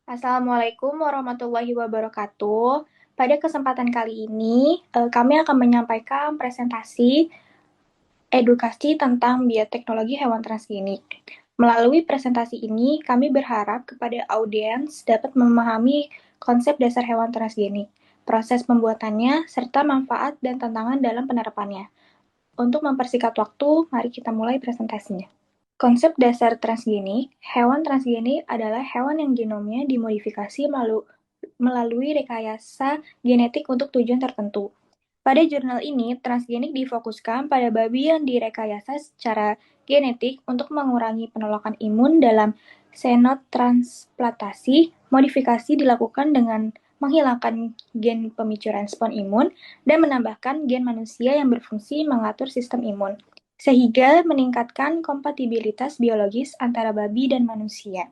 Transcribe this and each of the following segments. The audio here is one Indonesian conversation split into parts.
Assalamualaikum warahmatullahi wabarakatuh. Pada kesempatan kali ini, kami akan menyampaikan presentasi edukasi tentang bioteknologi hewan transgenik. Melalui presentasi ini, kami berharap kepada audiens dapat memahami konsep dasar hewan transgenik, proses pembuatannya, serta manfaat dan tantangan dalam penerapannya. Untuk mempersingkat waktu, mari kita mulai presentasinya. Konsep dasar transgenik, hewan transgenik adalah hewan yang genomnya dimodifikasi melalui rekayasa genetik untuk tujuan tertentu. Pada jurnal ini, transgenik difokuskan pada babi yang direkayasa secara genetik untuk mengurangi penolakan imun dalam xenotransplantasi. Modifikasi dilakukan dengan menghilangkan gen pemicu respon imun dan menambahkan gen manusia yang berfungsi mengatur sistem imun, sehingga meningkatkan kompatibilitas biologis antara babi dan manusia.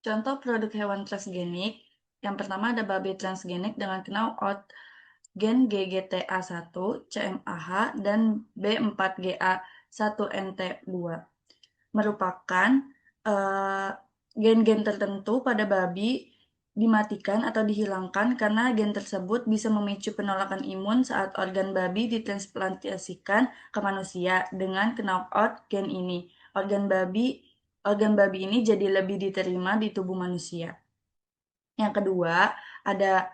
Contoh produk hewan transgenik, yang pertama ada babi transgenik dengan knockout gen GGTA1, CMAH, dan B4GA1NT2. Merupakan gen-gen tertentu pada babi dimatikan atau dihilangkan karena gen tersebut bisa memicu penolakan imun saat organ babi ditransplantasikan ke manusia. Dengan knockout gen ini, organ babi ini jadi lebih diterima di tubuh manusia. Yang kedua, ada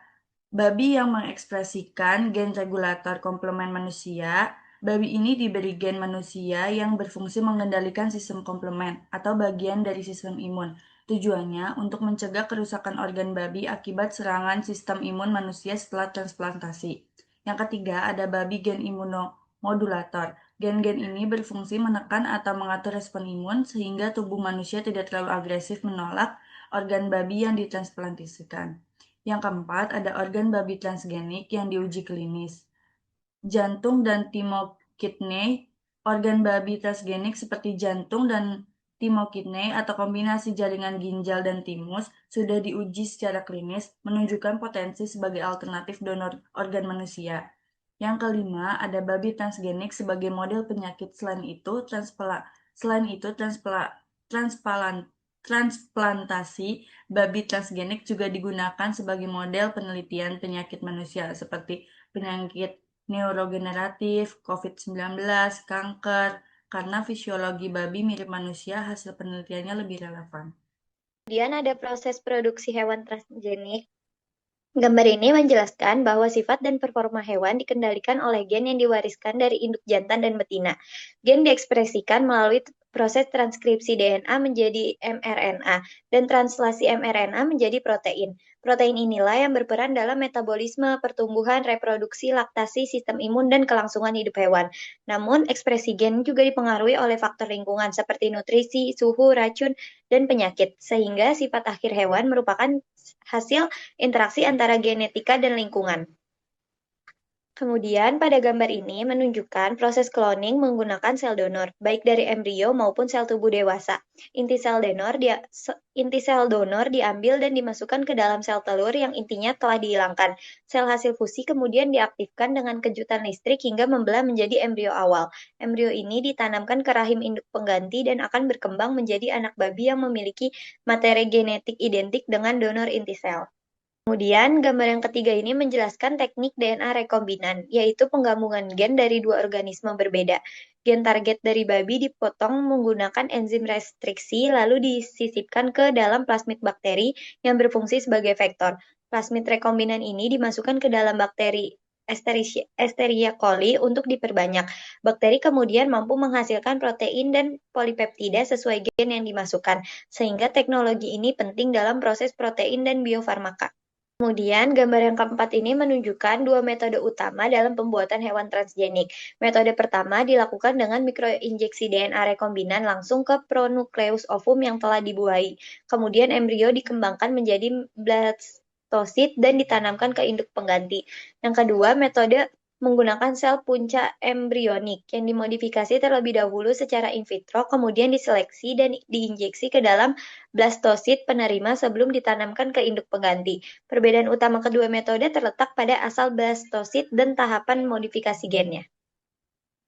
babi yang mengekspresikan gen regulator komplement manusia. Babi ini diberi gen manusia yang berfungsi mengendalikan sistem komplement atau bagian dari sistem imun. Tujuannya untuk mencegah kerusakan organ babi akibat serangan sistem imun manusia setelah transplantasi. Yang ketiga, ada babi gen imunomodulator. Gen-gen ini berfungsi menekan atau mengatur respon imun sehingga tubuh manusia tidak terlalu agresif menolak organ babi yang ditransplantasikan. Yang keempat, ada organ babi transgenik yang diuji klinis. Jantung dan timokidney. Organ babi transgenik seperti jantung dan timokidney atau kombinasi jaringan ginjal dan timus sudah diuji secara klinis menunjukkan potensi sebagai alternatif donor organ manusia. Yang kelima, ada babi transgenik sebagai model penyakit. Transplantasi babi transgenik juga digunakan sebagai model penelitian penyakit manusia seperti penyakit neurogeneratif, COVID-19, kanker, karena fisiologi babi mirip manusia, hasil penelitiannya lebih relevan. Kemudian ada proses produksi hewan transgenik. Gambar ini menjelaskan bahwa sifat dan performa hewan dikendalikan oleh gen yang diwariskan dari induk jantan dan betina. Gen diekspresikan melalui proses transkripsi DNA menjadi mRNA dan translasi mRNA menjadi protein. Protein inilah yang berperan dalam metabolisme, pertumbuhan, reproduksi, laktasi, sistem imun, dan kelangsungan hidup hewan. Namun, ekspresi gen juga dipengaruhi oleh faktor lingkungan seperti nutrisi, suhu, racun, dan penyakit, sehingga sifat akhir hewan merupakan hasil interaksi antara genetika dan lingkungan. Kemudian pada gambar ini menunjukkan proses cloning menggunakan sel donor, baik dari embrio maupun sel tubuh dewasa. Inti sel donor diambil dan dimasukkan ke dalam sel telur yang intinya telah dihilangkan. Sel hasil fusi kemudian diaktifkan dengan kejutan listrik hingga membelah menjadi embrio awal. Embrio ini ditanamkan ke rahim induk pengganti dan akan berkembang menjadi anak babi yang memiliki materi genetik identik dengan donor inti sel. Kemudian, gambar yang ketiga ini menjelaskan teknik DNA rekombinan, yaitu penggabungan gen dari dua organisme berbeda. Gen target dari babi dipotong menggunakan enzim restriksi, lalu disisipkan ke dalam plasmid bakteri yang berfungsi sebagai vektor. Plasmid rekombinan ini dimasukkan ke dalam bakteri Escherichia coli untuk diperbanyak. Bakteri kemudian mampu menghasilkan protein dan polipeptida sesuai gen yang dimasukkan, sehingga teknologi ini penting dalam proses protein dan biofarmaka. Kemudian, gambar yang keempat ini menunjukkan dua metode utama dalam pembuatan hewan transgenik. Metode pertama dilakukan dengan mikroinjeksi DNA rekombinan langsung ke pronukleus ovum yang telah dibuahi. Kemudian embrio dikembangkan menjadi blastosit dan ditanamkan ke induk pengganti. Yang kedua, metode menggunakan sel punca embrionik yang dimodifikasi terlebih dahulu secara in vitro, kemudian diseleksi dan diinjeksi ke dalam blastosit penerima sebelum ditanamkan ke induk pengganti. Perbedaan utama kedua metode terletak pada asal blastosit dan tahapan modifikasi gennya.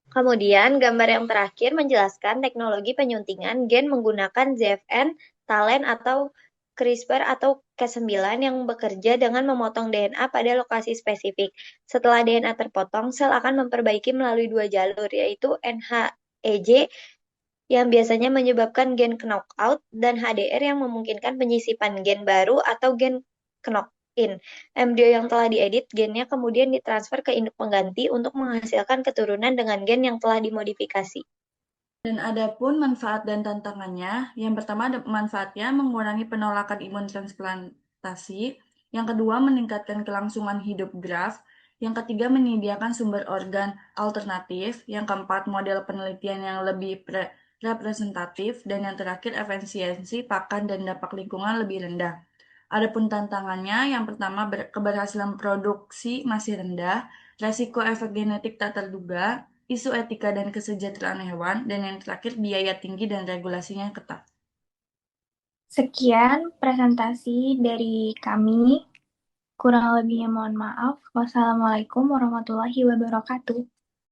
Kemudian, gambar yang terakhir menjelaskan teknologi penyuntingan gen menggunakan ZFN, talen, atau CRISPR atau Cas9 yang bekerja dengan memotong DNA pada lokasi spesifik. Setelah DNA terpotong, sel akan memperbaiki melalui dua jalur, yaitu NHEJ yang biasanya menyebabkan gen knockout dan HDR yang memungkinkan penyisipan gen baru atau gen knock-in. Embrio yang telah diedit gennya kemudian ditransfer ke induk pengganti untuk menghasilkan keturunan dengan gen yang telah dimodifikasi. Dan ada pun manfaat dan tantangannya. Yang pertama, manfaatnya mengurangi penolakan imun transplantasi. Yang kedua, meningkatkan kelangsungan hidup graft. Yang ketiga, menyediakan sumber organ alternatif. Yang keempat, model penelitian yang lebih representatif. Dan yang terakhir, efisiensi pakan dan dampak lingkungan lebih rendah. Adapun tantangannya, yang pertama, keberhasilan produksi masih rendah, resiko efek genetik tak terduga, isu etika dan kesejahteraan hewan, dan yang terakhir biaya tinggi dan regulasinya ketat. Sekian presentasi dari kami. Kurang lebihnya mohon maaf. Wassalamualaikum warahmatullahi wabarakatuh.